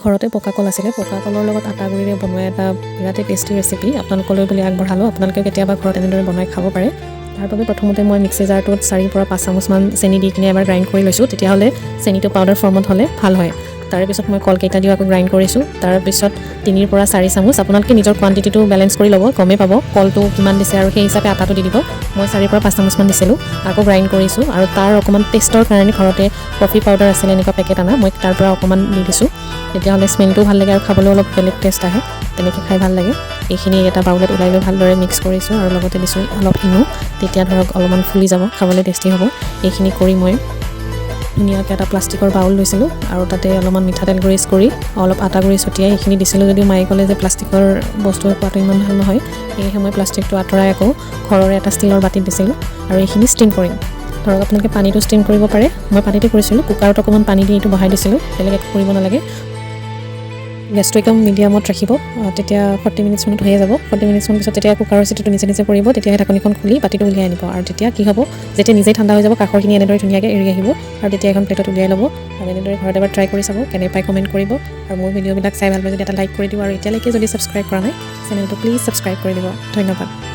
ঘৰতে পকা কল আছিলে পকা কলৰ লগত আটা গুড়িৰে বনোৱা এটা বিৰাটেই টেষ্টি ৰেচিপি আপোনালোকলৈ বুলি আগবঢ়ালোঁ আপোনালোকে কেতিয়াবা ঘৰত এনেদৰে বনাই খাব পাৰে তাৰ বাবে প্ৰথমতে মই মিক্সি জাৰটোত 4 পৰা 5 চামুচমান চেনি দি কিনে এবাৰ গ্ৰাইণ্ড কৰি লৈছোঁ তেতিয়াহ'লে চেনিটো পাউডাৰ ফৰ্মত হ'লে ভাল হয় তাৰে পিছত মই কলকেইটা দিও আকৌ গ্ৰাইণ্ড কৰিছোঁ তাৰ পিছত 3 পৰা 4 চামুচ আপোনালোকে নিজৰ কোৱান্টিটিটো বেলেঞ্চ কৰি ল'ব গমে পাব কলটো কিমান দিছে আৰু সেই হিচাপে আটাটো দি দিব মই 4 পৰা 5 চামুচমান দিছিলোঁ আকৌ গ্ৰাইণ্ড কৰিছোঁ আৰু তাৰ অকণমান টেষ্টৰ কাৰণে ঘৰতে কফি পাউডাৰ আছিলে এনেকুৱা পেকেট আনা মই তাৰ পৰা অকণমান দি দিছোঁ তেতিয়াহ'লে স্মেলটো ভাল লাগে আৰু খাবলৈ অলপ বেলেগ টেষ্ট আহে তেনেকৈ খাই ভাল লাগে এইখিনি এটা বাউলত ওলাই লৈ ভালদৰে মিক্স কৰিছোঁ আৰু লগতে দিছোঁ অলপ হিঙু তেতিয়া ধৰক অলপমান ফুলি যাব খাবলৈ টেষ্টি হ'ব এইখিনি কৰি মই ধুনীয়াকৈ এটা প্লাষ্টিকৰ বাউল লৈছিলোঁ আৰু তাতে অলপমান মিঠাতেল গ্ৰীজ কৰি অলপ আটা গুড়ি ছটিয়াই সেইখিনি দিছিলোঁ যদিও মায়ে ক'লে যে প্লাষ্টিকৰ বস্তু খোৱাটো ইমান ভাল নহয় সেয়েহে মই প্লাষ্টিকটো আঁতৰাই আকৌ ঘৰৰে এটা ষ্টিলৰ বাতিত দিছিলোঁ আৰু এইখিনি ষ্টিম কৰিম ধৰক আপোনালোকে পানীটো ষ্টিম কৰিব পাৰে মই পানীতে কৰিছিলোঁ কুকাৰত অকণমান পানী দি এইটো বহাই দিছিলোঁ বেলেগ একো কৰিব নালাগে গেছটো একদম মিডিয়ামত ৰাখিব তেতিয়া 40 মিনিটছমানত হৈয়ে যাব 40 মিনিটছমান পিছত যেতিয়া কুকাৰৰ চিটিটো নিজে নিজে পৰিব তেতিয়া ঢাকনিখন খুলি বাতিটো উলিয়াই আনিব আৰু তেতিয়া কি হ'ব যেতিয়া নিজেই ঠাণ্ডা হৈ যাব কাষৰখিনি এনেদৰে ধুনীয়াকৈ এৰি আহিব আৰু তেতিয়া এখন প্লেটত উলিয়াই ল'ব আৰু এনেদৰে ঘৰত এবাৰ ট্ৰাই কৰি চাব কেনে পাই কমেণ্ট কৰিব আৰু মোৰ ভিডিঅ'বিলাক চাই ভাল পাই যদি এটা লাইক কৰি দিব আৰু এতিয়ালৈকে যদি ছাবস্ক্ৰাইব কৰা নাই চেনেলটো প্লিজ ছাবস্ক্ৰাইব কৰি দিব ধন্যবাদ